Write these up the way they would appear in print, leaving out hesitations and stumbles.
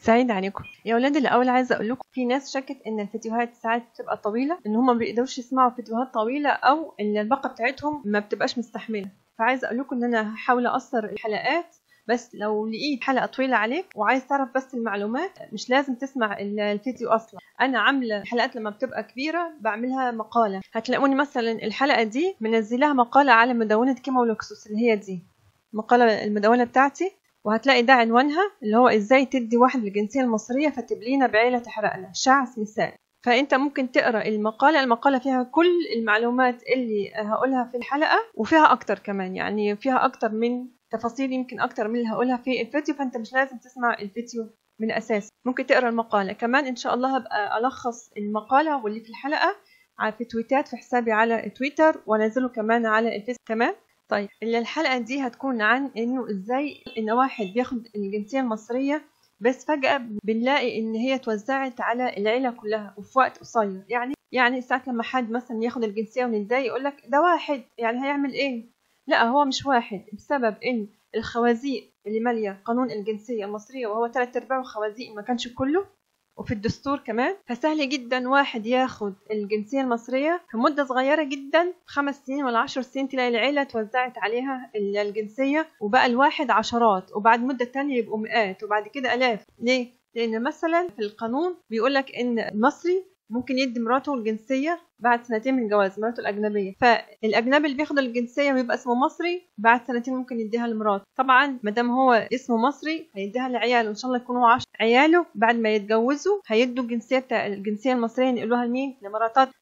سعيد عليكم يا ولاد. الاول عايزه اقول لكم في ناس شكت ان الفيديوهات ساعات بتبقى طويله، ان هم ما بيقدروش يسمعوا فيديوهات طويله او ان الباقه بتاعتهم ما بتبقاش مستحمله. فعايزه اقول لكم ان انا هحاول اقصر الحلقات، بس لو لقيت حلقه طويله عليك وعايز تعرف بس المعلومات مش لازم تسمع الفيديو اصلا. انا عامله الحلقات لما بتبقى كبيره بعملها مقاله، هتلاقوني مثلا الحلقه دي منزلاها مقاله على مدونه كيمولوكسوس اللي هي دي مقاله المدونه بتاعتي، وهتلاقي ده عنوانها اللي هو ازاي تدي واحد الجنسية المصرية فتبلينا بعيلة تحرقنا شعث مثال. فانت ممكن تقرا المقالة فيها كل المعلومات اللي هقولها في الحلقة وفيها اكتر كمان، يعني فيها اكتر من تفاصيل، يمكن اكتر من اللي هقولها في الفيديو، فانت مش لازم تسمع الفيديو من اساس، ممكن تقرا المقالة كمان. ان شاء الله هبقى الخص المقالة واللي في الحلقة في تويتات في حسابي على تويتر، وانزله كمان على الفيس. تمام. طيب الحلقة دي هتكون عن انه ازاي ان واحد بياخد الجنسية المصرية بس فجأة بنلاقي ان هي توزعت على العيلة كلها وفي وقت قصير. يعني ساعات لما حد مثلا ياخد الجنسية ونتضايق يقولك ده واحد، يعني هيعمل ايه؟ لا، هو مش واحد، بسبب ان الخوازيق اللي مالية قانون الجنسية المصرية، وهو 3/4 خوازيق ما كانش كله، وفي الدستور كمان. فسهل جدا واحد ياخد الجنسية المصرية في مدة صغيرة جدا، 5 سنين ولا 10 سنين تلاقي العيلة توزعت عليها الجنسية، وبقى الواحد عشرات، وبعد مدة تانية يبقوا مئات، وبعد كده آلاف. ليه؟ لأن مثلا في القانون بيقولك إن المصري ممكن يدي مراته الجنسية بعد 2 من الجواز، مراته الأجنبية. فالأجنبي اللي بياخد الجنسية ويبقى اسمه مصري بعد 2 ممكن يديها لمراته. طبعا مادام هو اسمه مصري هيديها لعياله، إن شاء الله يكونوا 10 عياله بعد ما يتجوزوا هيدوا الجنسية المصرية ينقلوها لمين؟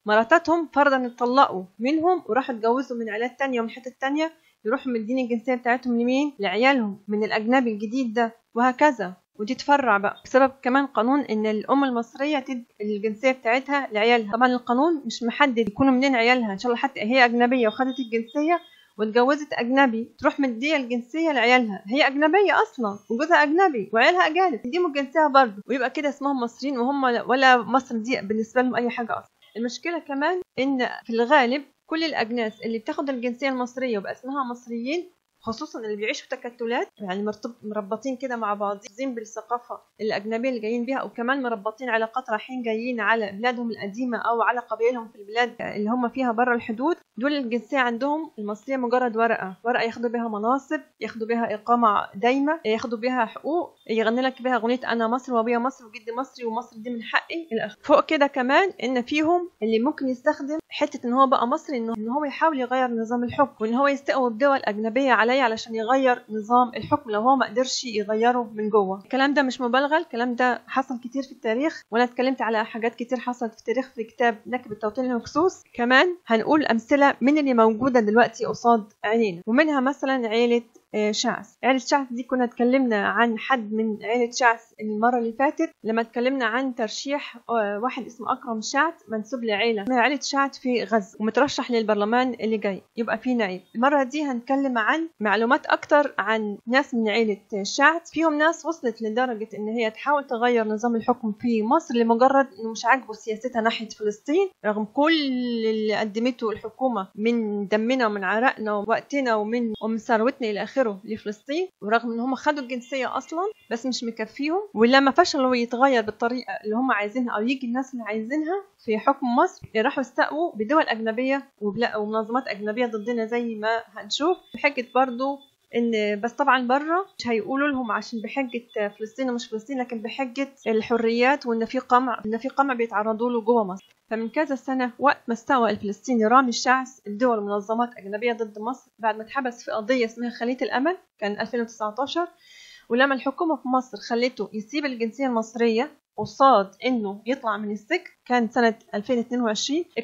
مراتاتهم فرضا اتطلقوا منهم وراحوا اتجوزوا من عائلات تانية ومن حتة تانية، يروحوا مدين الجنسية بتاعتهم لمين؟ لعيالهم من الأجنبي الجديد ده، وهكذا. ودي تفرع بقى بسبب كمان قانون ان الام المصريه تدي الجنسيه بتاعتها لعيالها. طبعا القانون مش محدد يكونوا منين عيالها، ان شاء الله حتى هي اجنبيه وخدت الجنسيه واتجوزت اجنبي تروح مديه الجنسيه لعيالها، هي اجنبيه اصلا وجوزها اجنبي وعيالها اجانب، تديهم الجنسيه برضه ويبقى كده اسمهم مصريين، وهم ولا مصر دي بالنسبه لهم اي حاجه اصلا. المشكله كمان ان في الغالب كل الاجناس اللي بتاخد الجنسيه المصريه وبقى اسمها مصريين، خصوصا اللي بيعيشوا تكتلات، يعني مربطين كده مع بعضين بالثقافه الاجنبيه اللي جايين بيها، وكمان مربطين علاقات رايحين جايين على بلادهم القديمه او على قبائلهم في البلاد اللي هم فيها بره الحدود. دول الجنسيه عندهم المصريه مجرد ورقه ياخدوا بها مناصب، ياخدوا بها اقامه دايمه، ياخدوا بها حقوق، يغني لك بها اغنيه انا مصر وابويا مصر وجدي مصري ومصر دي من حقي الاخر. فوق كده كمان ان فيهم اللي ممكن يستخدم حته ان هو بقى مصري ان هو يحاول يغير نظام الحكم، وان هو يستقوى بدول اجنبيه عليه علشان يغير نظام الحكم لو هو ما قدرش يغيره من جوه. الكلام ده مش مبالغه، الكلام ده حصل كتير في التاريخ، وانا اتكلمت على حاجات كتير حصلت في التاريخ في كتاب نكب التوطين المخصوص. كمان هنقول امثله من اللي موجوده دلوقتي قصاد عينينا، ومنها مثلا عيله شعث. عيلة شعث دي كنا اتكلمنا عن حد من عيلة شعث المرة اللي فاتت لما اتكلمنا عن ترشيح واحد اسمه أكرم شعث منسوب لعيلة اسمها عيلة شعث في غزة ومترشح للبرلمان اللي جاي، يبقى فيه نعيم. المرة دي هنتكلم عن معلومات أكتر عن ناس من عيلة شعث، فيهم ناس وصلت لدرجة إن هي تحاول تغير نظام الحكم في مصر لمجرد إنه مش عاجبه سياستها ناحية فلسطين، رغم كل اللي قدمته الحكومة من دمنا ومن عرقنا ووقتنا ومن ثروتنا إلى آخره لفلسطين، ورغم ان هم خدوا الجنسيه اصلا بس مش مكفيهم. ولما فشلوا يتغير بالطريقه اللي هم عايزينها او يجي الناس اللي عايزينها في حكم مصر، راحوا استقوا بدول اجنبيه ومنظمات اجنبيه ضدنا زي ما هنشوف، بحجه برضو ان بس طبعا بره مش هيقولوا لهم عشان بحجه فلسطين ومش فلسطين، لكن بحجه الحريات وان في قمع بيتعرضوا له جوه مصر. فمن كذا سنه وقت ما استوى الفلسطيني رامي الشعث، الدول ومنظمات اجنبيه ضد مصر بعد ما اتحبس في قضيه اسمها خليه الامل كان 2019، ولما الحكومه في مصر خلته يسيب الجنسيه المصريه قصاد انه يطلع من السجن كان سنة 2022،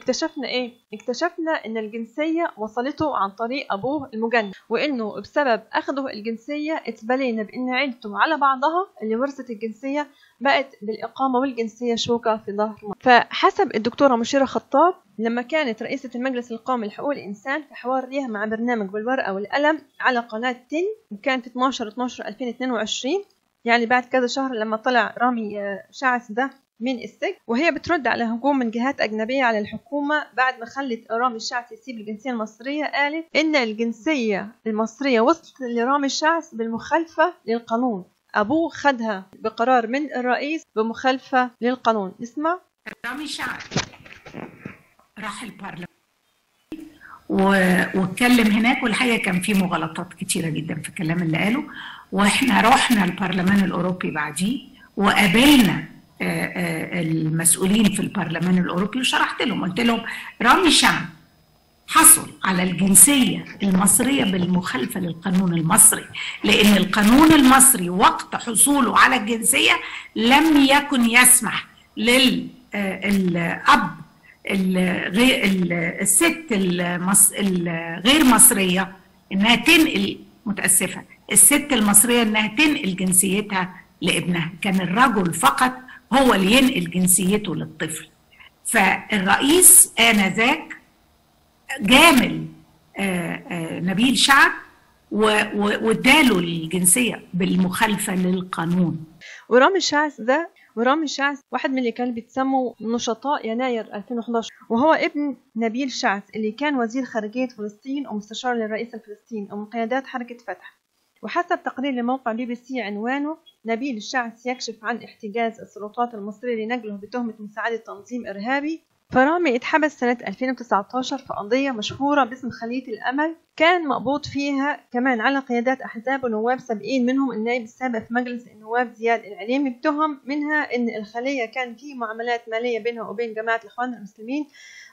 اكتشفنا ان الجنسية وصلته عن طريق ابوه المجند، وانه بسبب اخذه الجنسية اتبلينا بان عيلته على بعضها اللي ورثت الجنسية بقت بالاقامة والجنسية شوكة في ظهر مصر. فحسب الدكتورة مشيرة خطاب لما كانت رئيسة المجلس القومي لحقوق الانسان في حوار ليها مع برنامج بالورقة والقلم على قناة تن، وكانت 12/12/2022، يعني بعد كذا شهر لما طلع رامي شعث ده من السجن، وهي بترد على هجوم من جهات أجنبية على الحكومة بعد ما خلت رامي الشعث يسيب الجنسية المصرية. قالت إن الجنسية المصرية وصلت لرامي الشعث بالمخالفة للقانون، أبوه خدها بقرار من الرئيس بمخالفة للقانون. نسمع. رامي شعب راح البرلمان واتكلم هناك، والحقيقة كان في مغالطات كتيرة جدا في الكلام اللي قاله، واحنا رحنا البرلمان الأوروبي بعديه وقابلنا المسؤولين في البرلمان الأوروبي وشرحت لهم، قلت لهم رامي شعب حصل على الجنسية المصرية بالمخالفة للقانون المصري، لأن القانون المصري وقت حصوله على الجنسية لم يكن يسمح للأب الست الغير مصرية إنها تنقل، متأسفة، الست المصرية إنها تنقل جنسيتها لابنها، كان الرجل فقط هو اللي ينقل جنسيته للطفل. فالرئيس آنذاك جامل نبيل شعب واداله الجنسيه بالمخالفه للقانون. ورامي شعث واحد من اللي كانوا بيتسموا نشطاء يناير 2011، وهو ابن نبيل شعث اللي كان وزير خارجيه فلسطين ومستشار للرئيس الفلسطيني ومن قيادات حركه فتح. وحسب تقرير لموقع BBC عنوانه نبيل شعث يكشف عن احتجاز السلطات المصريه لنقله بتهمه مساعده تنظيم ارهابي. فرامي اتحبس سنة 2019 في قضية مشهورة باسم خلية الأمل، كان مقبوض فيها كمان على قيادات أحزاب ونواب سابقين، منهم النائب السابق في مجلس النواب زياد العليمي، بتهم منها إن الخلية كان في معاملات مالية بينها وبين جماعة الإخوان المسلمين،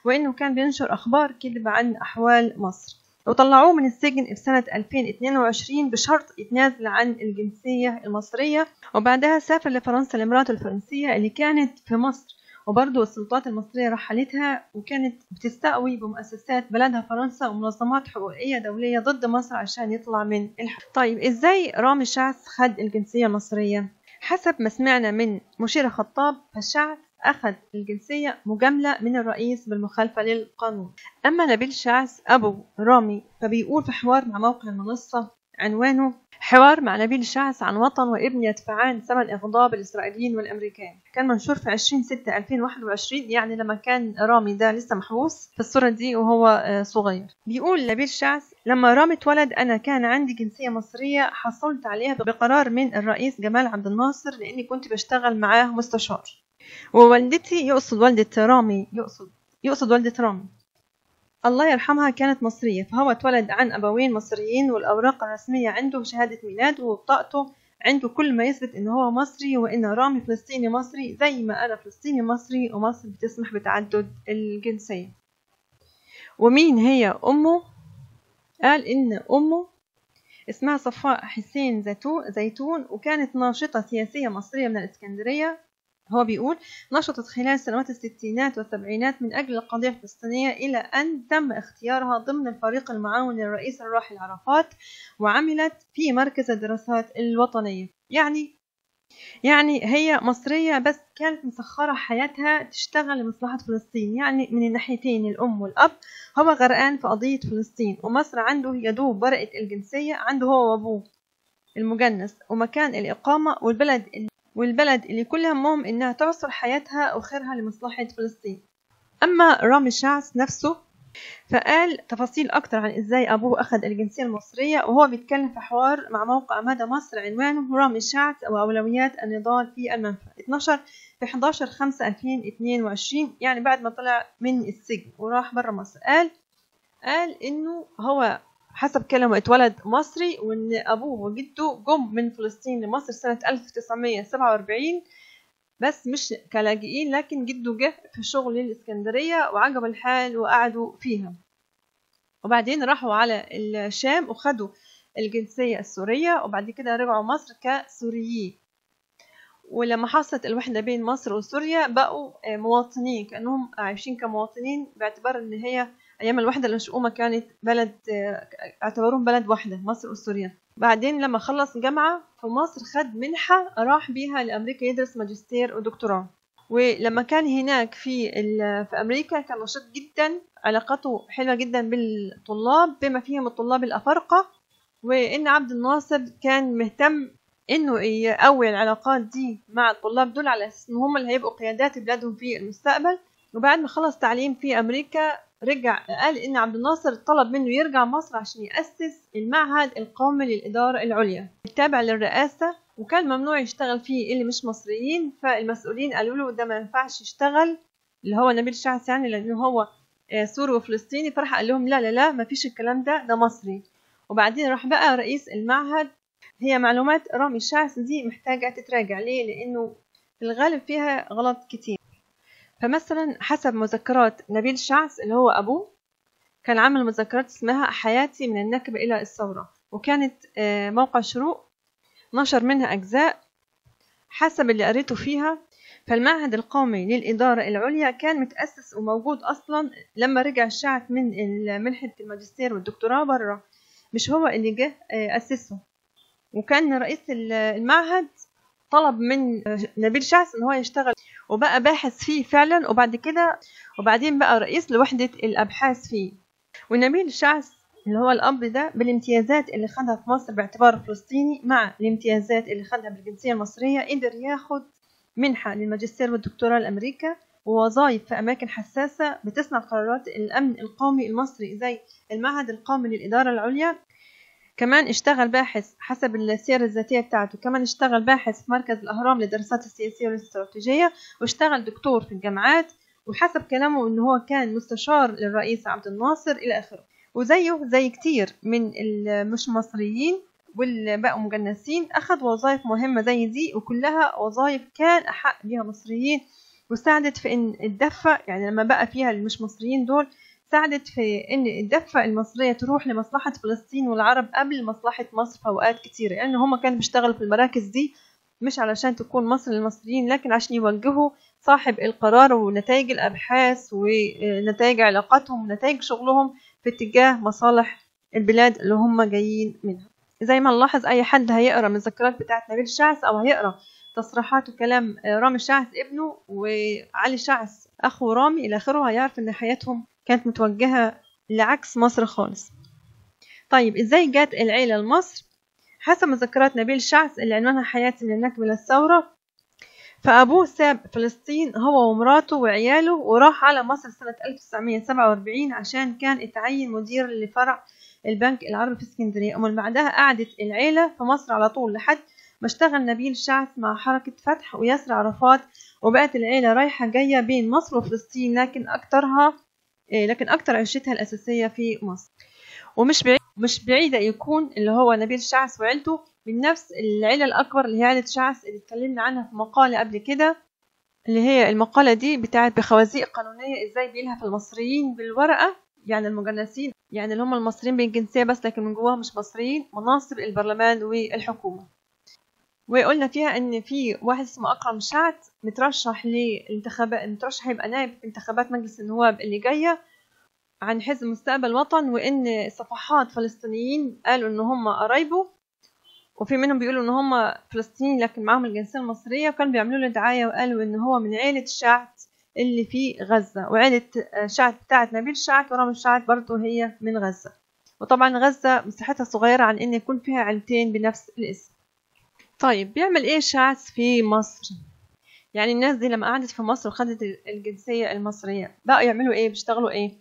وإنه كان بينشر أخبار كذب عن أحوال مصر. وطلعوه من السجن في سنة 2022 بشرط يتنازل عن الجنسية المصرية، وبعدها سافر لفرنسا لمراته الفرنسية اللي كانت في مصر، وبرضه السلطات المصرية رحلتها وكانت بتستقوي بمؤسسات بلدها فرنسا ومنظمات حقوقية دولية ضد مصر عشان يطلع من الحبس. طيب إزاي رامي شعث خد الجنسية المصرية؟ حسب ما سمعنا من مشيرة خطاب، فالشعث أخذ الجنسية مجاملة من الرئيس بالمخالفة للقانون. أما نبيل شعث أبو رامي فبيقول في حوار مع موقع المنصة عنوانه حوار مع نبيل شعث عن وطن وابن يدفعان ثمن إغضاب الإسرائيليين والأمريكان، كان منشور في 20/6/2021، يعني لما كان رامي ده لسه محبوس في الصورة دي وهو صغير. بيقول نبيل شعث لما رامي اتولد أنا كان عندي جنسية مصرية حصلت عليها بقرار من الرئيس جمال عبد الناصر لأني كنت بشتغل معاه مستشار، ووالدتي يقصد والدة رامي يقصد والدة رامي الله يرحمها كانت مصرية، فهو اتولد عن أبوين مصريين، والأوراق الرسمية عنده شهادة ميلاد وبطاقته عنده كل ما يثبت إنه هو مصري، وإن رامي فلسطيني مصري زي ما أنا فلسطيني مصري، ومصر بتسمح بتعدد الجنسية. ومين هي أمه؟ قال إن أمه اسمها صفاء حسين زيتون، وكانت ناشطة سياسية مصرية من الإسكندرية. هو بيقول نشطت خلال سنوات الستينات والسبعينات من أجل القضية الفلسطينية إلى أن تم اختيارها ضمن الفريق المعاون للرئيس الراحل عرفات، وعملت في مركز الدراسات الوطنية. يعني هي مصرية بس كانت مسخرة حياتها تشتغل لمصلحة فلسطين، يعني من الناحيتين الأم والأب هو غرقان في قضية فلسطين، ومصر عنده يدوب ورقة الجنسية، عنده هو وأبوه المجنس ومكان الإقامة والبلد اللي كل همهم إنها تعصر حياتها وخيرها لمصلحة فلسطين. أما رامي شعث نفسه فقال تفاصيل أكتر عن إزاي أبوه أخذ الجنسية المصرية، وهو بيتكلم في حوار مع موقع مدى مصر عنوانه رامي شعث وأولويات النضال في المنفى، 12 في 11/5/2022، يعني بعد ما طلع من السجن وراح برا مصر. قال إنه هو حسب كلامه اتولد مصري، وإن أبوه وجده جم من فلسطين لمصر سنة 1947، بس مش كلاجئين، لكن جده جه في شغل للإسكندرية وعجب الحال وقعدوا فيها، وبعدين راحوا على الشام وخدوا الجنسية السورية، وبعد كده رجعوا مصر كسوريين، ولما حصلت الوحدة بين مصر وسوريا بقوا مواطنين، كأنهم عايشين كمواطنين، باعتبار إن هي أيام الوحدة المشؤومة كانت بلد، اعتبروهم بلد واحدة مصر وسوريا. بعدين لما خلص جامعة في مصر خد منحة راح بيها لأمريكا يدرس ماجستير ودكتوراه، ولما كان هناك في أمريكا كان نشيط جدا، علاقته حلوة جدا بالطلاب بما فيهم الطلاب الأفارقة، وإن عبد الناصر كان مهتم إنه يقوي العلاقات دي مع الطلاب دول على أساس إن هم اللي هيبقوا قيادات بلادهم في المستقبل. وبعد ما خلص تعليم في أمريكا رجع، قال إن عبد الناصر طلب منه يرجع مصر عشان يأسس المعهد القومي للإدارة العليا التابع للرئاسة، وكان ممنوع يشتغل فيه اللي مش مصريين. فالمسؤولين قالوا له ده ما ينفعش يشتغل، اللي هو نبيل شعث يعني، لأنه هو سوري وفلسطيني. فراح قال لهم لا لا لا، ما فيش الكلام ده مصري. وبعدين راح بقى رئيس المعهد. هي معلومات رامي شعث دي محتاجة تتراجع ليه، لأنه في الغالب فيها غلط كتير. فمثلا حسب مذكرات نبيل شعث اللي هو أبوه، كان عامل مذكرات اسمها حياتي من النكبة إلى الثورة، وكانت موقع شروق نشر منها أجزاء حسب اللي قريته فيها. فالمعهد القومي للإدارة العليا كان متأسس وموجود أصلا لما رجع شعث من منحة الماجستير والدكتوراه برا، مش هو اللي جه أسسه. وكان رئيس المعهد طلب من نبيل شعث ان هو يشتغل وبقى باحث فيه فعلا، وبعدين بقى رئيس لوحدة الأبحاث فيه. ونبيل شعث اللي هو الأب ده بالامتيازات اللي خدها في مصر باعتباره فلسطيني مع الامتيازات اللي خدها بالجنسية المصرية، قدر ياخد منحة للماجستير والدكتوراه لأمريكا ووظائف في أماكن حساسة بتصنع قرارات الأمن القومي المصري زي المعهد القومي للإدارة العليا. كمان اشتغل باحث حسب السيرة الذاتية بتاعته، كمان اشتغل باحث في مركز الأهرام للدراسات السياسية والاستراتيجية، واشتغل دكتور في الجامعات، وحسب كلامه إنه هو كان مستشار للرئيس عبد الناصر إلى آخره. وزيه زي كتير من المش مصريين واللي بقوا مجنسين أخذ وظائف مهمة زي دي، وكلها وظائف كان أحق بيها مصريين، وساعدت في إن الدفة يعني لما بقى فيها المش مصريين دول، ساعدت في إن الدفة المصرية تروح لمصلحة فلسطين والعرب قبل مصلحة مصر في أوقات كتيرة، لأن يعني هم كانوا بيشتغلوا في المراكز دي مش علشان تكون مصر للمصريين، لكن عشان يوجهوا صاحب القرار ونتائج الأبحاث ونتائج علاقاتهم ونتائج شغلهم في اتجاه مصالح البلاد اللي هم جايين منها. زي ما نلاحظ أي حد هيقرأ من الذكريات بتاعت نبيل شعث أو هيقرأ تصريحات وكلام رامي شعث ابنه وعلي شعث أخو رامي إلى آخره، هيعرف إن حياتهم كانت متوجهة لعكس مصر خالص. طيب إزاي جات العيلة لمصر؟ حسب مذكرات نبيل شعث اللي عنوانها حياتي من النكبة للثورة، فأبوه ساب فلسطين هو ومراته وعياله وراح على مصر سنة 1947 عشان كان اتعين مدير لفرع البنك العربي في اسكندرية. ومن بعدها قعدت العيلة في مصر على طول لحد ما اشتغل نبيل شعث مع حركة فتح وياسر عرفات، وبقت العيلة رايحة جاية بين مصر وفلسطين، لكن أكتر عيشتها الأساسية في مصر. ومش بعيدة يكون اللي هو نبيل شعث وعيلته من نفس العيلة الأكبر اللي هي عيلة شعث اللي اتكلمنا عنها في مقالة قبل كده، اللي هي المقالة دي بتاعت بخوازيق قانونية ازاي بيلهف المصريين بالورقة، يعني المجنسين يعني اللي هم المصريين بالجنسية بس لكن من جواهم مش مصريين، مناصب البرلمان والحكومة. وقلنا فيها ان في واحد اسمه أكرم شعث مترشح للانتخابات، مترشح يبقى نائب في انتخابات مجلس النواب اللي جاية عن حزب مستقبل وطن، وان صفحات فلسطينيين قالوا ان هم قرايبه، وفي منهم بيقولوا ان هم فلسطينيين لكن معاهم الجنسية المصرية، وكانوا بيعملوا له دعاية وقالوا ان هو من عيلة شعث اللي في غزة، وعيلة شعث بتاعت نبيل شعث ورامي شعث برضه هي من غزة. وطبعا غزة مساحتها صغيرة عن ان يكون فيها عيلتين بنفس الاسم. طيب بيعمل ايه شعث في مصر؟ يعني الناس دي لما قعدت في مصر وخدت الجنسية المصرية بقوا يعملوا ايه، بيشتغلوا ايه؟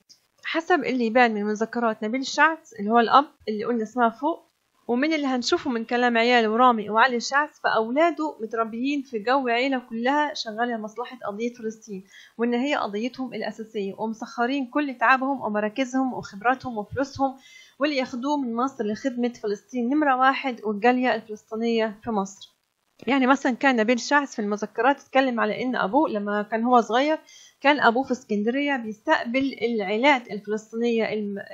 حسب اللي يبان من مذكرات نبيل شعث اللي هو الأب اللي قلنا اسمها فوق، ومن اللي هنشوفه من كلام عياله ورامي وعلي شعث، فأولاده متربيين في جو عيلة كلها شغالة لمصلحة قضية فلسطين، وإن هي قضيتهم الأساسية، ومسخرين كل تعبهم ومراكزهم وخبراتهم وفلوسهم واللي ياخدوه من مصر لخدمة فلسطين نمرة 1 والجالية الفلسطينية في مصر. يعني مثلا كان نبيل شعث في المذكرات اتكلم على إن أبوه لما كان هو صغير كان أبوه في اسكندرية بيستقبل العائلات الفلسطينية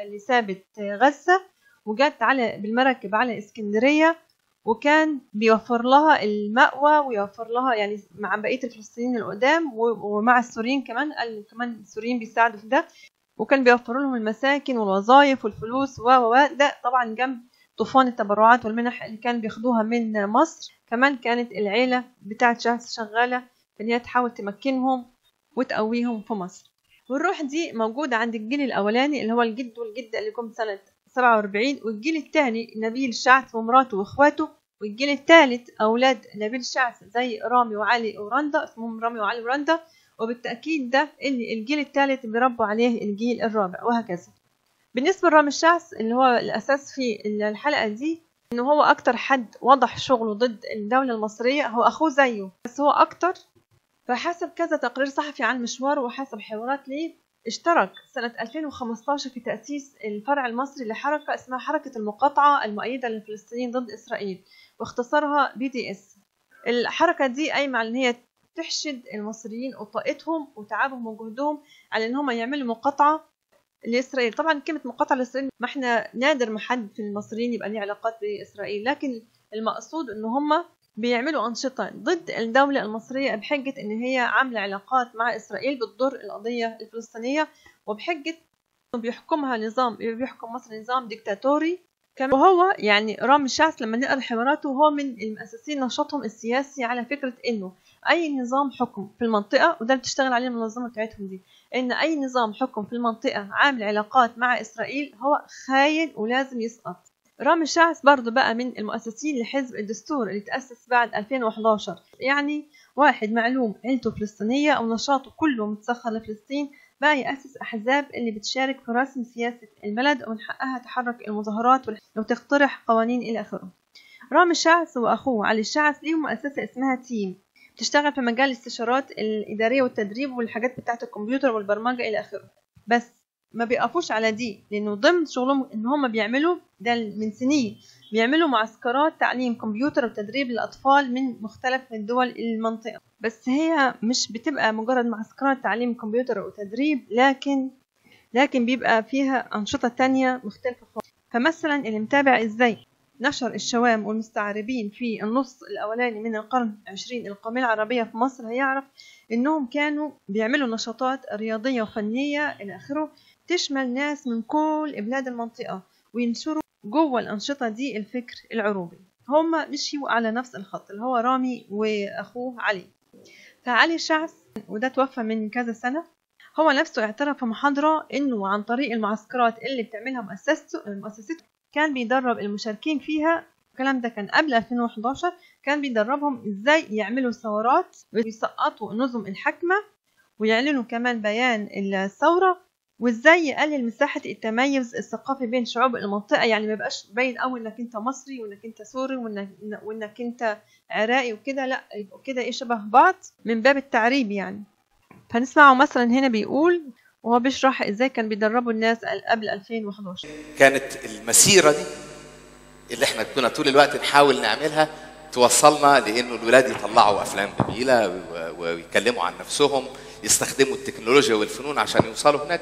اللي سابت غزة وجات بالمركب على اسكندرية، وكان بيوفر لها المأوى ويوفر لها يعني مع بقية الفلسطينيين القدام ومع السوريين كمان، قال كمان السوريين بيساعدوا في ده، وكان بيوفر لهم المساكن والوظائف والفلوس ده طبعا جنب طوفان التبرعات والمنح اللي كان بياخدوها من مصر. كمان كانت العيلة بتاعت شعث شغالة ان هي تحاول تمكنهم وتقويهم في مصر. والروح دي موجودة عند الجيل الأولاني اللي هو الجد والجدة اللي جم سنة 47، والجيل الثاني نبيل شعث ومراته واخواته، والجيل الثالث أولاد نبيل شعث زي رامي وعلي ورندا، اسمهم رامي وعلي ورندا، وبالتأكيد ده اللي الجيل الثالث بيربوا عليه الجيل الرابع، وهكذا. بالنسبة لرامي شعث اللي هو الأساس في الحلقة دي، انه هو اكتر حد وضح شغله ضد الدولة المصرية هو اخوه زيه، بس هو اكتر. فحسب كذا تقرير صحفي عن مشواره وحسب حوارات ليه، اشترك سنة 2015 في تأسيس الفرع المصري لحركة اسمها حركة المقاطعة المؤيدة للفلسطينيين ضد إسرائيل، واختصارها BDS. الحركة دي قايمة على ان هي تحشد المصريين وطاقتهم وتعبهم وجهدهم على ان هم يعملوا مقاطعة لإسرائيل. طبعا كلمة مقاطعة لإسرائيل ما احنا نادر ما حد في المصريين يبقى ليه علاقات بإسرائيل، لكن المقصود ان هم بيعملوا أنشطة ضد الدولة المصرية بحجة ان هي عاملة علاقات مع إسرائيل بتضر القضية الفلسطينية، وبحجة بيحكم مصر نظام ديكتاتوري. وهو يعني رامي الشعث لما نقرا حواراته هو من المؤسسين نشاطهم السياسي على فكرة انه اي نظام حكم في المنطقة، وده بتشتغل عليه المنظمة بتاعتهم دي، ان اي نظام حكم في المنطقة عامل علاقات مع اسرائيل هو خاين ولازم يسقط. رامي الشعث برضه بقى من المؤسسين لحزب الدستور اللي تأسس بعد 2011، يعني واحد معلوم عيلته فلسطينية أو نشاطه كله متسخر لفلسطين بقى يأسس أحزاب اللي بتشارك في رسم سياسة البلد ومن حقها تحرك المظاهرات وتقترح قوانين إلى آخره. رامي الشعث وأخوه علي الشعث ليهم مؤسسة اسمها تيم بتشتغل في مجال الاستشارات الإدارية والتدريب والحاجات بتاعة الكمبيوتر والبرمجة إلى آخره. بس ما بيقفوش على دي، لأنه ضمن شغلهم إن هم بيعملوا ده من سنين، بيعملوا معسكرات تعليم كمبيوتر وتدريب للأطفال من مختلف الدول المنطقة. بس هي مش بتبقى مجرد معسكرات تعليم كمبيوتر وتدريب، لكن بيبقى فيها أنشطة تانية مختلفة خالص. فمثلا اللي متابع إزاي نشر الشوام والمستعربين في النص الأولاني من القرن 20 القومية العربية في مصر هيعرف إنهم كانوا بيعملوا نشاطات رياضية وفنية إلى آخره تشمل ناس من كل بلاد المنطقة، وينشروا جوه الأنشطة دي الفكر العروبي. هم مشيوا على نفس الخط اللي هو رامي وأخوه علي. فعلي الشعث وده توفى من كذا سنة، هو نفسه اعترف في محاضرة إنه عن طريق المعسكرات اللي بتعملها مؤسسته كان بيدرب المشاركين فيها. الكلام ده كان قبل 2011، كان بيدربهم إزاي يعملوا ثورات ويسقطوا نظم الحكمة ويعلنوا كمان بيان الثورة، وإزاي يقلل مساحة التميز الثقافي بين شعوب المنطقة. يعني ما يبقاش باين أول إنك أنت مصري وإنك أنت سوري وإنك أنت عراقي وكده، لا يبقوا كده إيه شبه بعض من باب التعريب يعني. فنسمعه مثلا هنا بيقول وهو بيشرح إزاي كان بيدربوا الناس قبل 2011. كانت المسيرة دي اللي احنا كنا طول الوقت نحاول نعملها توصلنا لأنه الولاد يطلعوا أفلام جميلة ويتكلموا عن نفسهم، يستخدموا التكنولوجيا والفنون عشان يوصلوا هناك.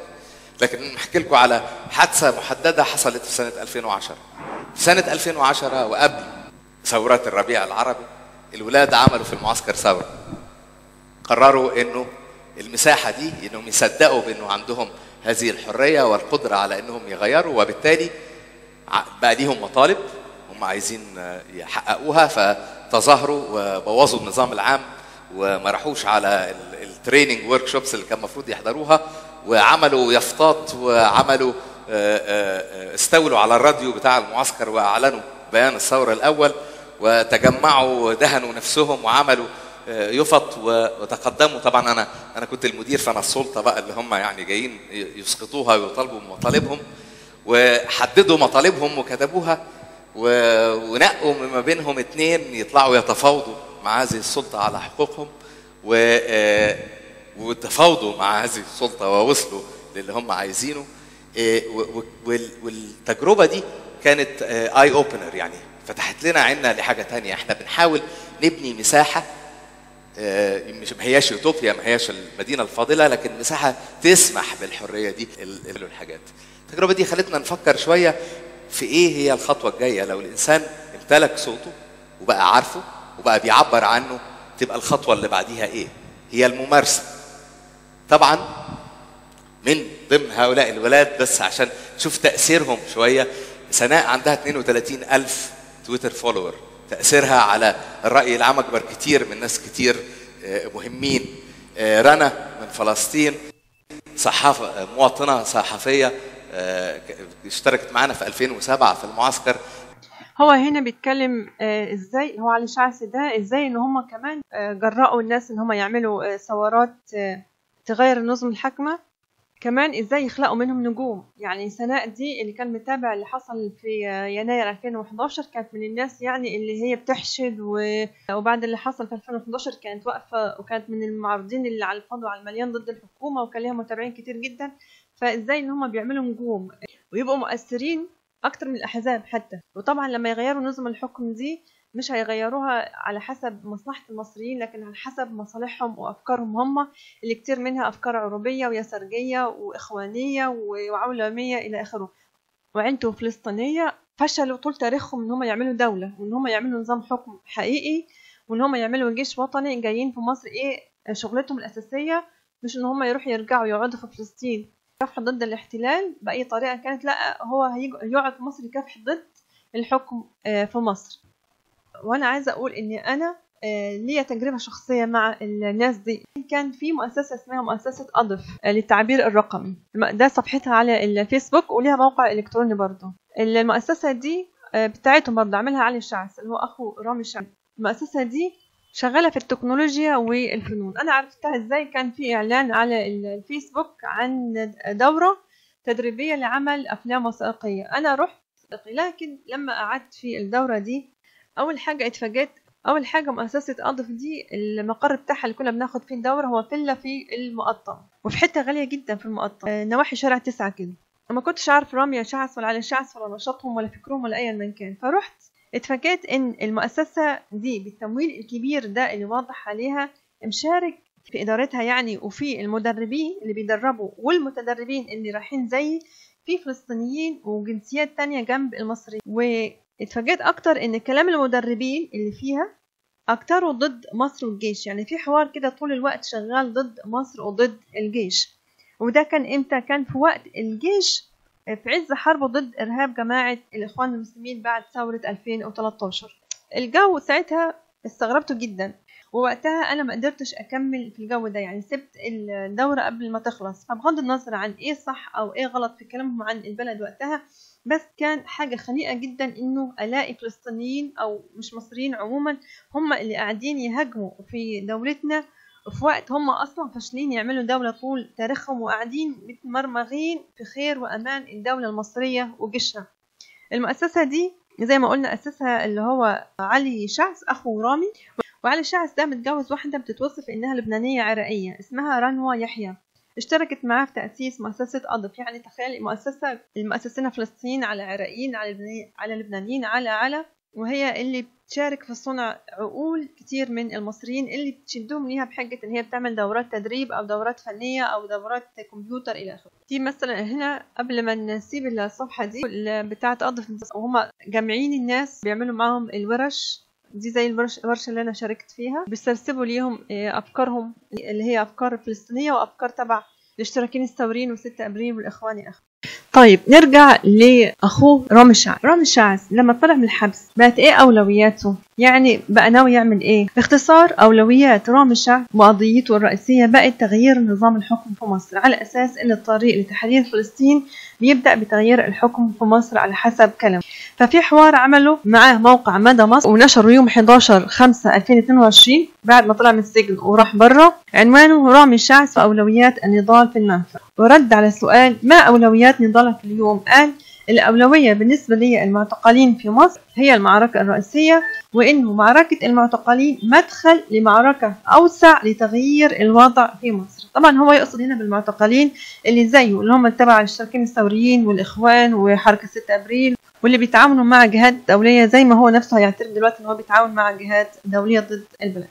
لكن نحكي لكم على حادثة محددة حصلت في سنة 2010. في سنة 2010 وقبل ثورات الربيع العربي الولاد عملوا في المعسكر ثورة، قرروا انه المساحة دي انهم يصدقوا بانه عندهم هذه الحرية والقدرة على انهم يغيروا، وبالتالي بقى ليهم مطالب هم عايزين يحققوها، فتظاهروا وبوظوا النظام العام وما راحوش على التريننج ورك شوبس اللي كان المفروض يحضروها، وعملوا يافطات وعملوا استولوا على الراديو بتاع المعسكر واعلنوا بيان الثورة الاول، وتجمعوا ودهنوا نفسهم وعملوا يفط وتقدموا. طبعا انا كنت المدير، فانا السلطه بقى اللي هم يعني جايين يسقطوها ويطالبوا بمطالبهم، وحددوا مطالبهم وكتبوها ونقوا ما بينهم 2 يطلعوا يتفاوضوا مع هذه السلطه على حقوقهم، وتفاوضوا مع هذه السلطه ووصلوا للي هم عايزينه. والتجربه دي كانت اي اوبنر، يعني فتحت لنا عيننا لحاجه تانية. احنا بنحاول نبني مساحه مش ما هياش يوتوبيا، ما هياش المدينه الفاضله، لكن مساحه تسمح بالحريه دي الحاجات. التجربه دي خلتنا نفكر شويه في ايه هي الخطوه الجايه. لو الانسان امتلك صوته وبقى عارفه وبقى بيعبر عنه، تبقى الخطوه اللي بعديها ايه؟ هي الممارسه. طبعا من ضمن هؤلاء الولاد، بس عشان تشوف تاثيرهم شويه، سناء عندها 32,000 تويتر فولور، تأثيرها على الرأي العام أكبر كتير من ناس كتير مهمين. رنا من فلسطين مواطنة صحفية اشتركت معنا في 2007 في المعسكر. هو هنا بيتكلم ازاي هو علي الشعث ده ازاي ان هم كمان جرأوا الناس ان هم يعملوا ثورات تغير النظم الحاكمة. كمان ازاي يخلقوا منهم نجوم. يعني سناء دي اللي كان متابع اللي حصل في يناير 2011 كانت من الناس يعني اللي هي بتحشد، وبعد اللي حصل في 2011 كانت واقفة وكانت من المعارضين اللي على الفاضي وعلى المليان ضد الحكومة وكان لها متابعين كتير جدا. فازاي ان هم بيعملوا نجوم ويبقوا مؤثرين اكتر من الاحزاب حتى. وطبعا لما يغيروا نظم الحكم دي مش هيغيروها على حسب مصلحة المصريين، لكن على حسب مصالحهم وأفكارهم هم، اللي كتير منها أفكار عروبية ويسارجية وإخوانية وعولمية إلى آخره. وعنتوا فلسطينية فشلوا طول تاريخهم إن هم يعملوا دولة، وإن هم يعملوا نظام حكم حقيقي، وإن هم يعملوا جيش وطني. جايين في مصر إيه شغلتهم الأساسية؟ مش إن هم يروحوا يرجعوا يقعدوا في فلسطين يكافح ضد الاحتلال بأي طريقة كانت، لا، هو يقعد في مصر يكافح ضد الحكم في مصر. وانا عايزه اقول ان انا ليا تجربه شخصيه مع الناس دي. كان في مؤسسه اسمها مؤسسه أضف للتعبير الرقمي، ده صفحتها على الفيسبوك وليها موقع الكتروني برضه. المؤسسه دي بتاعتهم برضه عملها علي الشعث اللي هو اخو رامي الشعث. المؤسسه دي شغاله في التكنولوجيا والفنون. انا عرفتها ازاي؟ كان في اعلان على الفيسبوك عن دوره تدريبيه لعمل افلام وثائقيه. انا رحت، لكن لما قعدت في الدوره دي اول حاجه اتفاجئت. اول حاجه مؤسسه أضف دي المقر بتاعها اللي كنا بناخد فيه الدوره هو فيلا في المقطم، وفي حته غاليه جدا في المقطم، نواحي شارع 9 كده. ما كنتش عارف رامي الشعث ولا علي الشعث ولا نشاطهم ولا فكرهم ولا ايا من كان. فرحت اتفاجئت ان المؤسسه دي بالتمويل الكبير ده اللي واضح عليها مشارك في ادارتها يعني، وفي المدربين اللي بيدربوا والمتدربين اللي رايحين زي في فلسطينيين وجنسيات تانية جنب المصريين. اتفاجئت اكتر ان كلام المدربين اللي فيها اكتروا ضد مصر والجيش. يعني في حوار كده طول الوقت شغال ضد مصر وضد الجيش. وده كان امتى؟ كان في وقت الجيش في عز حربه ضد ارهاب جماعة الاخوان المسلمين بعد ثورة 2013. الجو ساعتها استغربته جدا، ووقتها انا ما قدرتش اكمل في الجو ده، يعني سبت الدورة قبل ما تخلص. فبغض النظر عن ايه صح او ايه غلط في كلامهم عن البلد وقتها، بس كان حاجة خنيقة جدا انه الاقي فلسطينيين او مش مصريين عموما هم اللي قاعدين يهاجموا في دولتنا في وقت هم اصلا فاشلين يعملوا دولة طول تاريخهم، وقاعدين متمرمغين في خير وامان الدولة المصرية وجيشها. المؤسسة دي زي ما قلنا اسسها اللي هو علي الشعث اخو رامي، وعلي الشعث ده متجوز واحدة بتتوصف انها لبنانية عراقية اسمها رنوى يحيى. اشتركت معاه في تأسيس مؤسسة أضف. يعني تخيل المؤسسين فلسطينيين على عراقيين على لبنانيين على وهي اللي بتشارك في صنع عقول كتير من المصريين اللي بتشدهم ليها بحجة ان هي بتعمل دورات تدريب او دورات فنية او دورات كمبيوتر الى اخره. دي مثلا هنا قبل ما نسيب الصفحة دي بتاعة أضف، وهم جامعين الناس بيعملوا معهم الورش دي زي الورشة اللي أنا شاركت فيها، بيسترسبوا ليهم أفكارهم اللي هي أفكار فلسطينية وأفكار تبع الاشتراكيين الثوريين و6 أبريل والإخواني أخوة. طيب نرجع لأخوه رامي الشعث. رامي الشعث لما طلع من الحبس بقت إيه أولوياته؟ يعني بقى ناوي يعمل إيه؟ باختصار أولويات رامي الشعث وقضيته الرئيسية بقت تغيير نظام الحكم في مصر، على أساس أن الطريق لتحرير فلسطين بيبدأ بتغيير الحكم في مصر على حسب كلامه. ففي حوار عمله معاه موقع مدى مصر ونشره يوم 11/5/2022 بعد ما طلع من السجن وراح برا، عنوانه رامي الشعث وأولويات النضال في المنفى. ورد على سؤال ما أولويات نضالك اليوم؟ قال الأولوية بالنسبة لي المعتقلين في مصر هي المعركة الرئيسية، وإنه معركة المعتقلين مدخل لمعركة أوسع لتغيير الوضع في مصر. طبعا هو يقصد هنا بالمعتقلين اللي زيه اللي هم تبع الاشتراكيين الثوريين والإخوان وحركة 6 أبريل، واللي بيتعاونوا مع جهات دولية زي ما هو نفسه هيعترف دلوقتي إن هو بيتعاون مع جهات دولية ضد البلد.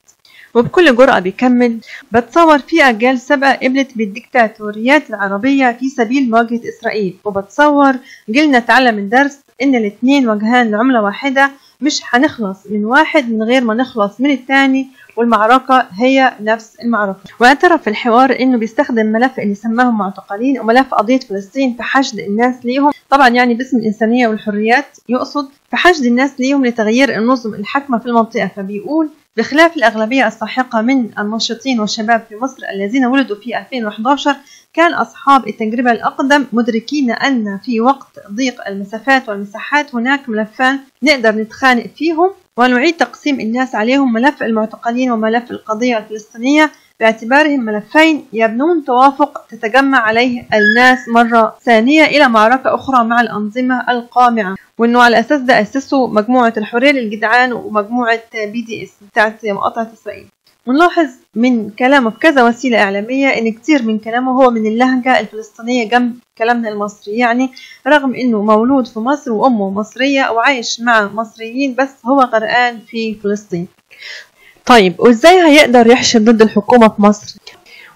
وبكل جرأة بيكمل: بتصور في أجيال سابقة قبلت بالديكتاتوريات العربية في سبيل مواجهة إسرائيل، وبتصور جيلنا اتعلم الدرس إن الاثنين وجهان لعملة واحدة، مش هنخلص من واحد من غير ما نخلص من الثاني، والمعركة هي نفس المعركة. واعترف في الحوار إنه بيستخدم ملف اللي سماهم معتقلين وملف قضية فلسطين في حشد الناس ليهم، طبعا يعني باسم الإنسانية والحريات، يقصد في حشد الناس ليهم لتغيير النظم الحاكمة في المنطقة. فبيقول: بخلاف الأغلبية الساحقة من الناشطين والشباب في مصر الذين ولدوا في 2011، كان أصحاب التجربة الأقدم مدركين أن في وقت ضيق المسافات والمساحات هناك ملفان نقدر نتخانق فيهم ونعيد تقسيم الناس عليهم: ملف المعتقلين وملف القضية الفلسطينية. باعتبارهم ملفين يبنون توافق تتجمع عليه الناس مرة ثانية إلى معركة أخرى مع الأنظمة القامعة، وإنه على أساس ده أسسوا مجموعة الحرية للجدعان ومجموعة BDS بتاعت مقاطعة إسرائيل. ونلاحظ من كلامه في كذا وسيلة إعلامية إن كتير من كلامه هو من اللهجة الفلسطينية جنب كلامنا المصري، يعني رغم إنه مولود في مصر وأمه مصرية وعايش مع مصريين بس هو غرقان في فلسطين. طيب وإزاي هيقدر يحشد ضد الحكومة في مصر؟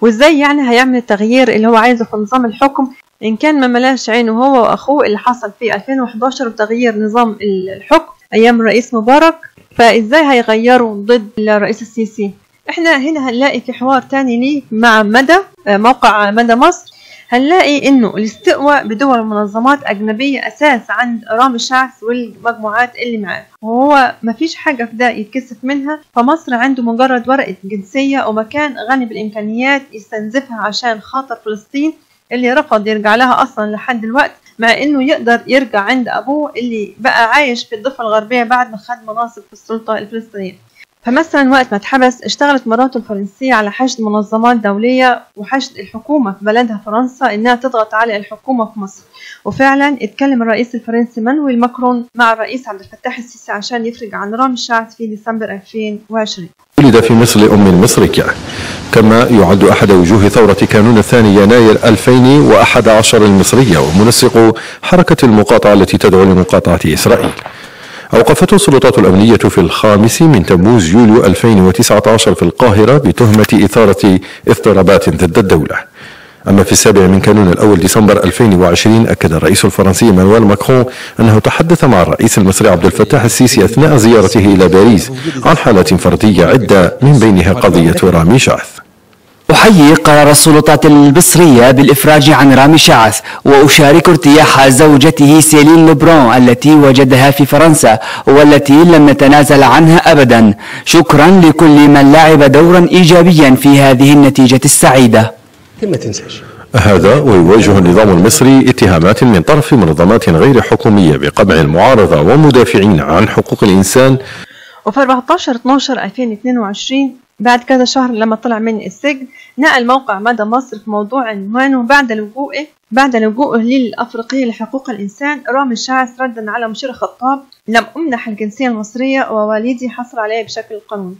وإزاي يعني هيعمل التغيير اللي هو عايزه في نظام الحكم إن كان ما ملاش عينه هو وأخوه اللي حصل في 2011 وتغيير نظام الحكم أيام الرئيس مبارك؟ فإزاي هيغيروا ضد الرئيس السيسي؟ احنا هنا هنلاقي في حوار تاني ليه مع مدى موقع مدى مصر، هنلاقي انه الاستقواء بدول ومنظمات اجنبيه اساس عند رامي الشعث والمجموعات اللي معاه، وهو مفيش حاجه في ده يتكسف منها. فمصر عنده مجرد ورقه جنسيه ومكان غني بالامكانيات يستنزفها عشان خاطر فلسطين اللي رفض يرجع لها اصلا لحد دلوقتي، مع انه يقدر يرجع عند ابوه اللي بقى عايش في الضفه الغربيه بعد ما خد مناصب في السلطه الفلسطينيه. فمثلا وقت ما اتحبس اشتغلت مراته الفرنسية على حشد منظمات دولية وحشد الحكومة في بلدها فرنسا انها تضغط على الحكومة في مصر، وفعلا اتكلم الرئيس الفرنسي مانويل ماكرون مع الرئيس عبد الفتاح السيسي عشان يفرج عن رامي الشعث في ديسمبر 2020. ولد في مصر لأم مصرية، كما يعد أحد وجوه ثورة كانون الثاني يناير 2011 المصرية ومنسق حركة المقاطعة التي تدعو لمقاطعة إسرائيل. أوقفته السلطات الأمنية في 5 من تموز يوليو 2019 في القاهرة بتهمة إثارة اضطرابات ضد الدولة. أما في 7 من كانون الأول ديسمبر 2020 أكد الرئيس الفرنسي مانويل ماكرون أنه تحدث مع الرئيس المصري عبد الفتاح السيسي أثناء زيارته إلى باريس عن حالات فردية عدة من بينها قضية رامي شعث. أحيي قرار السلطات المصرية بالإفراج عن رامي شعث، وأشارك ارتياح زوجته سيلين لوبرون التي وجدها في فرنسا والتي لم نتنازل عنها أبدا. شكرا لكل من لعب دورا إيجابيا في هذه النتيجة السعيدة. ما تنساش هذا ويواجه النظام المصري اتهامات من طرف منظمات غير حكومية بقمع المعارضة ومدافعين عن حقوق الإنسان. وفي 14/12/2022 بعد كذا شهر لما طلع من السجن نقل موقع مدى مصر في موضوع عنوانه بعد لجوءه للأفريقية لحقوق الإنسان رامي الشعث ردا على مشير خطاب لم أمنح الجنسية المصرية ووالدي حصل عليها بشكل قانوني.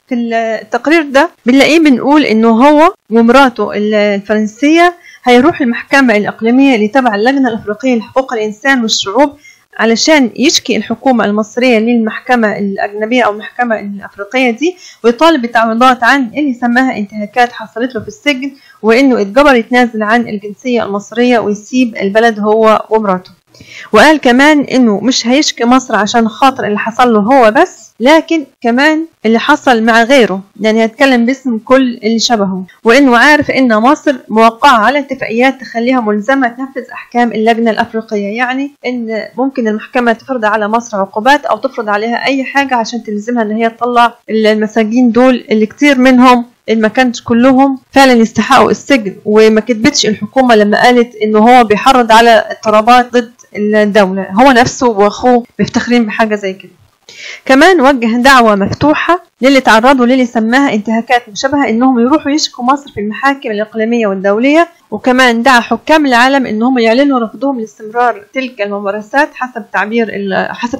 في التقرير ده بنلاقيه بنقول إنه هو ومراته الفرنسية هيروح المحكمة الإقليمية اللي تبع اللجنة الأفريقية لحقوق الإنسان والشعوب علشان يشكي الحكومة المصرية للمحكمة الأجنبية أو المحكمة الأفريقية دي ويطالب بتعويضات عن اللي سماها انتهاكات حصلت له في السجن، وإنه اتجبر يتنازل عن الجنسية المصرية ويسيب البلد هو ومراته. وقال كمان إنه مش هيشكي مصر عشان خاطر اللي حصل له هو بس، لكن كمان اللي حصل مع غيره، يعني هيتكلم باسم كل اللي شبهه، وإنه عارف إن مصر موقعة على اتفاقيات تخليها ملزمة تنفذ أحكام اللجنة الأفريقية، يعني إن ممكن المحكمة تفرض على مصر عقوبات أو تفرض عليها أي حاجة عشان تلزمها إن هي تطلع المساجين دول اللي كتير منهم اللي ما كانش كلهم فعلا يستحقوا السجن. وما كتبتش الحكومة لما قالت إنه هو بيحرض على اضطرابات ضد الدولة، هو نفسه وأخوه مفتخرين بحاجة زي كده. كمان وجه دعوة مفتوحة للي تعرضوا للي سماها انتهاكات مشابهة انهم يروحوا يشكوا مصر في المحاكم الإقليمية والدولية، وكمان دعا حكام العالم انهم يعلنوا رفضهم لاستمرار تلك الممارسات حسب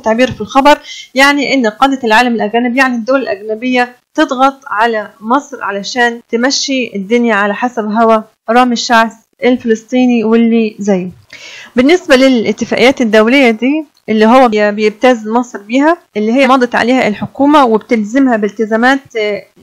تعبير في الخبر، يعني ان قادة العالم الأجانب يعني الدول الأجنبية تضغط على مصر علشان تمشي الدنيا على حسب هوى رامي الشعث الفلسطيني واللي زيه. بالنسبة للاتفاقيات الدولية دي اللي هو بيبتز مصر بيها اللي هي مضت عليها الحكومة وبتلزمها بالتزامات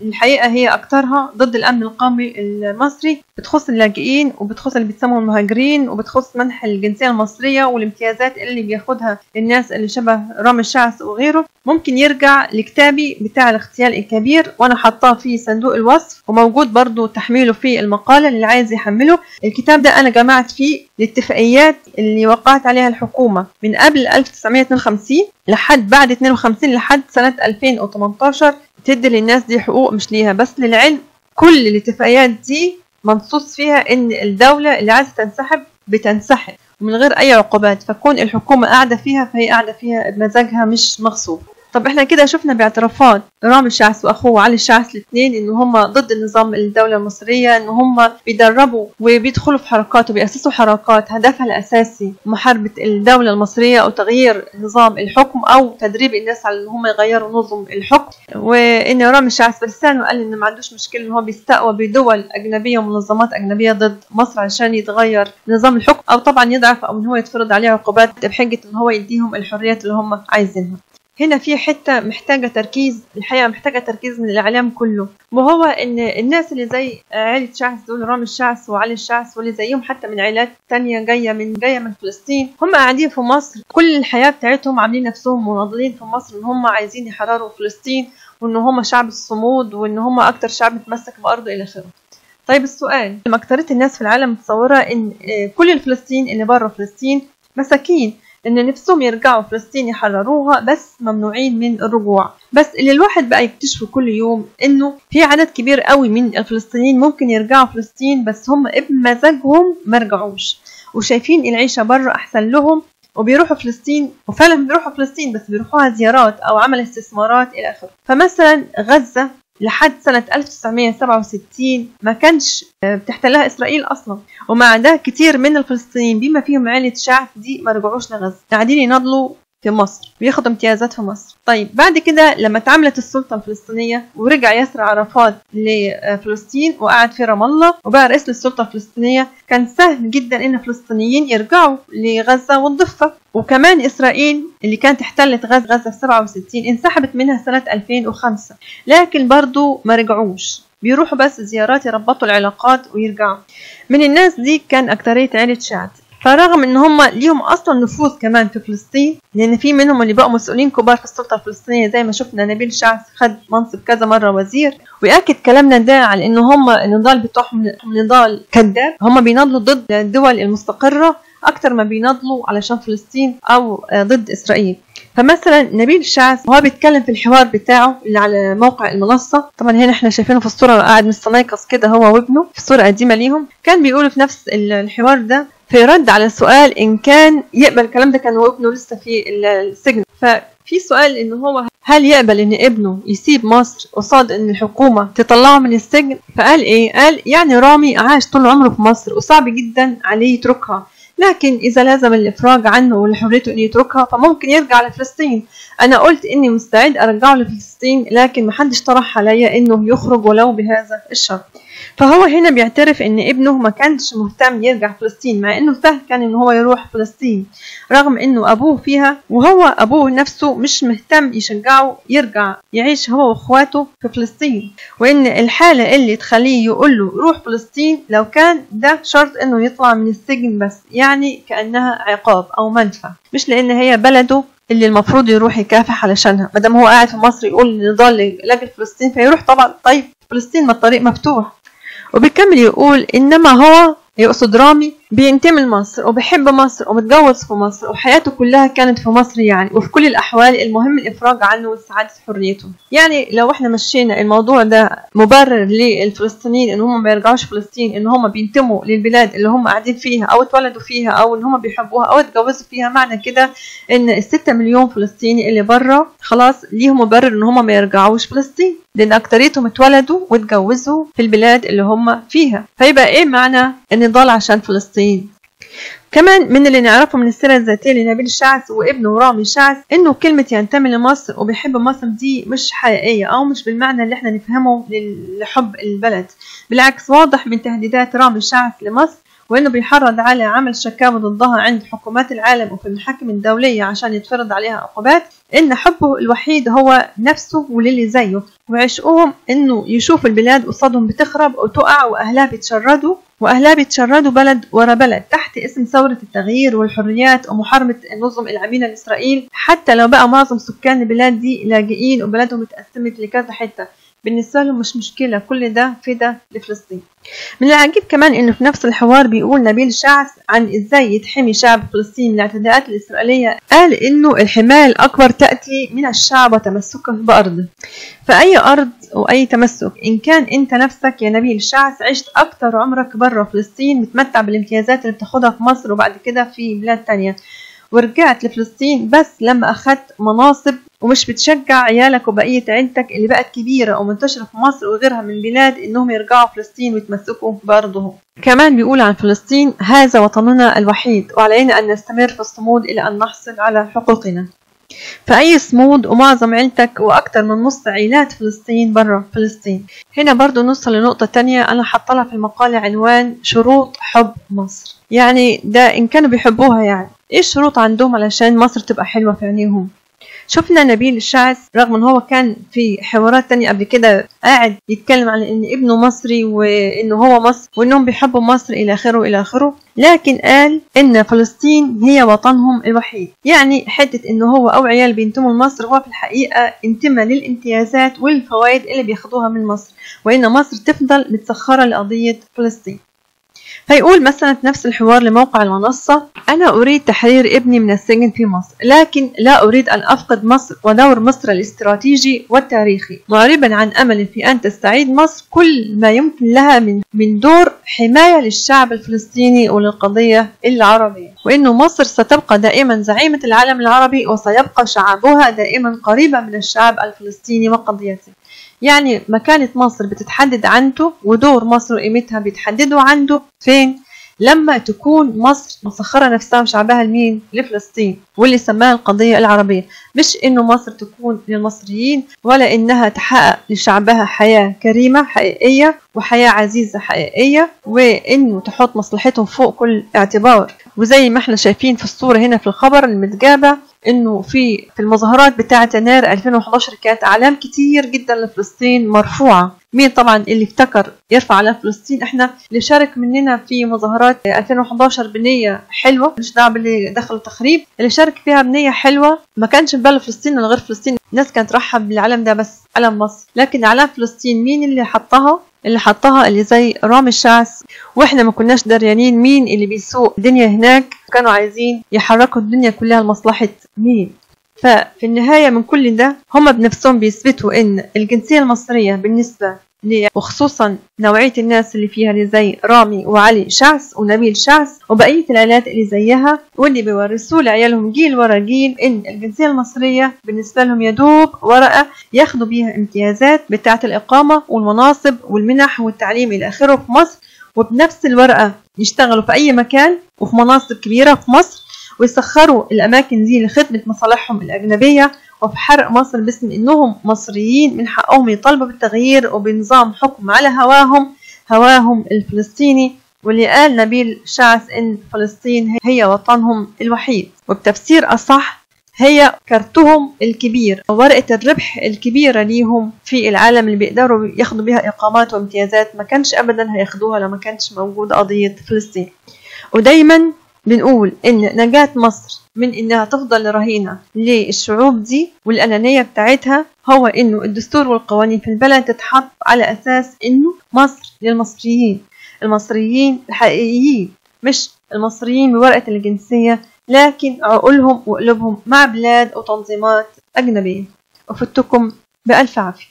الحقيقة هي أكترها ضد الأمن القومي المصري، بتخص اللاجئين وبتخص اللي بيتسموا المهاجرين وبتخص منح الجنسية المصرية والامتيازات اللي بياخدها الناس اللي شبه رامي الشعث وغيره. ممكن يرجع لكتابي بتاع الاغتيال الكبير وأنا حطاه في صندوق الوصف وموجود برضو تحميله في المقالة اللي عايز يحمله. الكتاب ده أنا جمعت فيه الاتفاقيات اللي وقعت عليها الحكومة من قبل 1952 لحد بعد 52 لحد سنة 2018 تدي للناس دي حقوق مش ليها بس. للعلم كل الاتفاقيات دي منصوص فيها ان الدولة اللي عايزة تنسحب بتنسحب من غير اي عقوبات، فكون الحكومة قاعدة فيها فهي قاعدة فيها بمزاجها مش مغصوب. طب احنا كده شفنا باعترافات رامي الشعث واخوه علي الشعث الاثنين ان هم ضد النظام الدولة المصرية، ان هم بيدربوا وبيدخلوا في حركات وبيأسسوا حركات هدفها الاساسي محاربة الدولة المصرية او تغيير نظام الحكم او تدريب الناس على ان هم يغيروا نظم الحكم. وان رامي الشعث بلسانه قال ان ما عندوش مشكلة ان هو بيستقوى بدول اجنبية ومنظمات اجنبية ضد مصر عشان يتغير نظام الحكم، او طبعا يضعف او ان هو يتفرض عليه عقوبات بحجة ان هو يديهم الحريات اللي هم عايزينها. هنا في حتة محتاجة تركيز، الحقيقة محتاجة تركيز من الإعلام كله، وهو إن الناس اللي زي عائلة شعث دول رامي الشعث وعلي الشعث واللي زيهم حتى من عائلات تانية جاية من فلسطين، هم قاعدين في مصر كل الحياة بتاعتهم عاملين نفسهم مناضلين في مصر إن هم عايزين يحرروا فلسطين وإن هم شعب الصمود وإن هم أكتر شعب متمسك بأرضه إلى آخره. طيب السؤال، أكترية الناس في العالم متصورة إن كل الفلسطين اللي بره فلسطين مساكين، ان نفسهم يرجعوا فلسطين يحرروها بس ممنوعين من الرجوع. بس اللي الواحد بقى يكتشفه كل يوم انه في عدد كبير قوي من الفلسطينيين ممكن يرجعوا فلسطين بس هم بمزاجهم ما رجعوش وشايفين العيشة بره احسن لهم وبيروحوا فلسطين، وفعلا بيروحوا فلسطين بس بيروحوها زيارات او عمل استثمارات الى اخره. فمثلا غزة لحد سنة 1967 ما كانش بتحتلها إسرائيل أصلا، ومع ده كتير من الفلسطينيين بما فيهم عائلة شعث دي ما رجعوش لغزة، قاعدين يناضلوا في مصر بياخدوا امتيازات في مصر. طيب بعد كده لما اتعملت السلطة الفلسطينية ورجع ياسر عرفات لفلسطين وقعد في رام الله وبقى رئيس للسلطة الفلسطينية، كان سهل جدا ان الفلسطينيين يرجعوا لغزة والضفة. وكمان إسرائيل اللي كانت احتلت غزة في 67 انسحبت منها سنة 2005، لكن برضو ما رجعوش، بيروحوا بس زيارات يربطوا العلاقات ويرجعوا. من الناس دي كان أكترية عائلة شعث، فرغم ان هم ليهم اصلا نفوذ كمان في فلسطين، لان في منهم اللي بقوا مسؤولين كبار في السلطه الفلسطينيه زي ما شفنا نبيل شعث خد منصب كذا مره وزير. ويأكد كلامنا ده على ان هم النضال بتوعهم نضال كذاب، هم بيناضلوا ضد الدول المستقره اكتر ما بيناضلوا علشان فلسطين او ضد اسرائيل. فمثلا نبيل شعث وهو بيتكلم في الحوار بتاعه اللي على موقع المنصة، طبعا هنا احنا شايفينه في الصورة قاعد مستنيقظ كده هو وابنه في صورة قديمة ليهم، كان بيقولوا في نفس الحوار ده في رد على السؤال ان كان يقبل الكلام ده، كان هو ابنه لسه في السجن. ففي سؤال ان هو هل يقبل ان ابنه يسيب مصر قصاد ان الحكومة تطلعه من السجن؟ فقال ايه؟ قال يعني رامي عاش طول عمره في مصر وصعب جدا عليه يتركها، لكن إذا لازم الإفراج عنه ولحريته إنه يتركها فممكن يرجع لفلسطين. أنا قلت إني مستعد أرجعه لفلسطين، لكن محدش طرح عليا إنه يخرج ولو بهذا الشرط. فهو هنا بيعترف إن ابنه ما كانش مهتم يرجع فلسطين، مع إنه سهل كان إنه هو يروح فلسطين رغم إنه أبوه فيها، وهو أبوه نفسه مش مهتم يشجعه يرجع يعيش هو وأخواته في فلسطين، وإن الحالة اللي تخليه يقول له روح فلسطين لو كان ده شرط إنه يطلع من السجن بس، يعني كأنها عقاب أو منفى، مش لأن هي بلده اللي المفروض يروح يكافح علشانها. مادام هو قاعد في مصر يقول نضال لاجل فلسطين فيروح طبعا. طيب فلسطين ما الطريق مفتوح. وبيكمل يقول إنما هو يقصد رامي بينتمي لمصر وبيحب مصر ومتجوز في مصر وحياته كلها كانت في مصر يعني، وفي كل الأحوال المهم الإفراج عنه واستعادة حريته. يعني لو احنا مشينا الموضوع ده مبرر للفلسطينيين إن هم ما يرجعوش فلسطين، إن هم بينتموا للبلاد اللي هم قاعدين فيها أو اتولدوا فيها أو إن هم بيحبوها أو اتجوزوا فيها، معنى كده إن 6 مليون فلسطيني اللي برا خلاص ليهم مبرر إن هم ما يرجعوش فلسطين، لأن أكتريتهم اتولدوا واتجوزوا في البلاد اللي هم فيها. فيبقى إيه معنى النضال عشان فلسطين؟ كمان من اللي نعرفه من السيرة الذاتية لنبيل شعث وابنه رامي شعث إنه كلمة ينتمي لمصر وبيحب مصر دي مش حقيقية أو مش بالمعنى اللي احنا نفهمه لحب البلد. بالعكس واضح من تهديدات رامي شعث لمصر وإنه بيحرض على عمل شكاوى ضدها عند حكومات العالم وفي المحاكم الدولية عشان يتفرض عليها عقوبات، إن حبه الوحيد هو نفسه وللي زيه، وعشقهم إنه يشوف البلاد قصادهم بتخرب وتقع وأهلها بيتشردوا بلد ورا بلد تحت اسم ثورة التغيير والحريات ومحاربة النظم العميلة لإسرائيل، حتى لو بقى معظم سكان البلاد دي لاجئين وبلادهم اتقسمت لكذا حتة، بالنسبة لهم مش مشكلة، كل ده فدا لفلسطين. من العجيب كمان إنه في نفس الحوار بيقول نبيل شعث عن إزاي يتحمي شعب فلسطين من الاعتداءات الإسرائيلية، قال إنه الحماية الأكبر تأتي من الشعب وتمسكه بأرضه. فأي أرض وأي تمسك، إن كان أنت نفسك يا نبيل شعث عشت أكتر عمرك برا فلسطين متمتع بالامتيازات اللي بتاخدها في مصر وبعد كده في بلاد تانية، ورجعت لفلسطين بس لما أخذت مناصب ومش بتشجع عيالك وبقية عيلتك اللي بقت كبيرة ومنتشرة في مصر وغيرها من بلاد إنهم يرجعوا فلسطين ويتمسكوا بأرضهم. كمان بيقول عن فلسطين: هذا وطننا الوحيد وعلينا أن نستمر في الصمود إلى أن نحصل على حقوقنا. فأي صمود، ومعظم عيلتك وأكتر من نص عائلات فلسطين برا فلسطين. هنا برضو نوصل لنقطة تانية أنا حطلها في المقالة عنوان شروط حب مصر. يعني ده إن كانوا بيحبوها، يعني إيه الشروط عندهم علشان مصر تبقى حلوة في عينيهم؟ شفنا نبيل الشعث رغم ان هو كان في حوارات تانية قبل كده قاعد يتكلم عن ان ابنه مصري وانه هو مصر وانهم بيحبوا مصر الى اخره الى اخره، لكن قال ان فلسطين هي وطنهم الوحيد. يعني حتة انه هو او عيال بينتموا لمصر، هو في الحقيقة انتمى للامتيازات والفوائد اللي بياخدوها من مصر، وان مصر تفضل متسخرة لقضية فلسطين. فيقول مثلا في نفس الحوار لموقع المنصة: أنا أريد تحرير ابني من السجن في مصر، لكن لا أريد أن أفقد مصر ودور مصر الاستراتيجي والتاريخي، معربا عن أمل في أن تستعيد مصر كل ما يمكن لها من دور حماية للشعب الفلسطيني وللقضية العربية، وإنه مصر ستبقى دائما زعيمة العالم العربي وسيبقى شعبها دائما قريبا من الشعب الفلسطيني وقضيته. يعني مكانة مصر بتتحدد عنده، ودور مصر وقيمتها بيتحددوا عنده فين؟ لما تكون مصر مسخرة نفسها وشعبها لمين؟ لفلسطين، واللي سماها القضية العربية. مش إنه مصر تكون للمصريين، ولا إنها تحقق لشعبها حياة كريمة حقيقية وحياة عزيزة حقيقية، وإنه تحط مصلحتهم فوق كل اعتبار. وزي ما احنا شايفين في الصورة هنا في الخبر المتجابة، انه في المظاهرات بتاعة يناير 2011 كانت اعلام كتير جدا لفلسطين مرفوعة. مين طبعا اللي افتكر يرفع على فلسطين؟ احنا اللي شارك مننا في مظاهرات 2011 بنية حلوة، مش دعوة باللي دخلوا تخريب، اللي شارك فيها بنية حلوة، ما كانش ببال فلسطين ولا غير فلسطين، الناس كانت ترحب بالعلم ده بس علم مصر. لكن علم فلسطين مين اللي حطها؟ اللي زي رامي الشعث، واحنا ما كناش دريانين مين اللي بيسوق الدنيا هناك، كانوا عايزين يحركوا الدنيا كلها لمصلحة مين. ففي النهاية من كل ده هم بنفسهم بيثبتوا ان الجنسية المصرية بالنسبة وخصوصا نوعية الناس اللي فيها اللي زي رامي وعلي شعث ونبيل شعث وبقية العائلات اللي زيها واللي بيورثوا لعيالهم جيل ورا جيل، ان الجنسية المصرية بالنسبة لهم يدوب ورقة ياخدوا بيها امتيازات بتاعة الإقامة والمناصب والمنح والتعليم إلى آخره في مصر، وبنفس الورقة يشتغلوا في أي مكان وفي مناصب كبيرة في مصر، ويسخروا الأماكن دي لخدمة مصالحهم الأجنبية وفي حرق مصر باسم إنهم مصريين من حقهم يطالبوا بالتغيير وبنظام حكم على هواهم الفلسطيني. واللي قال نبيل شعث إن فلسطين هي وطنهم الوحيد، وبتفسير أصح هي كرتهم الكبير، ورقة الربح الكبيرة ليهم في العالم اللي بيقدروا ياخدوا بها إقامات وامتيازات ما كانش أبدا هياخدوها لو ما كانش موجودة قضية فلسطين. ودايما بنقول إن نجاة مصر من إنها تفضل رهينة للشعوب دي والأنانية بتاعتها هو إنه الدستور والقوانين في البلد تتحط على أساس إنه مصر للمصريين، المصريين الحقيقيين، مش المصريين بورقة الجنسية لكن عقولهم وقلوبهم مع بلاد وتنظيمات أجنبية. وفتكم بألف عافية.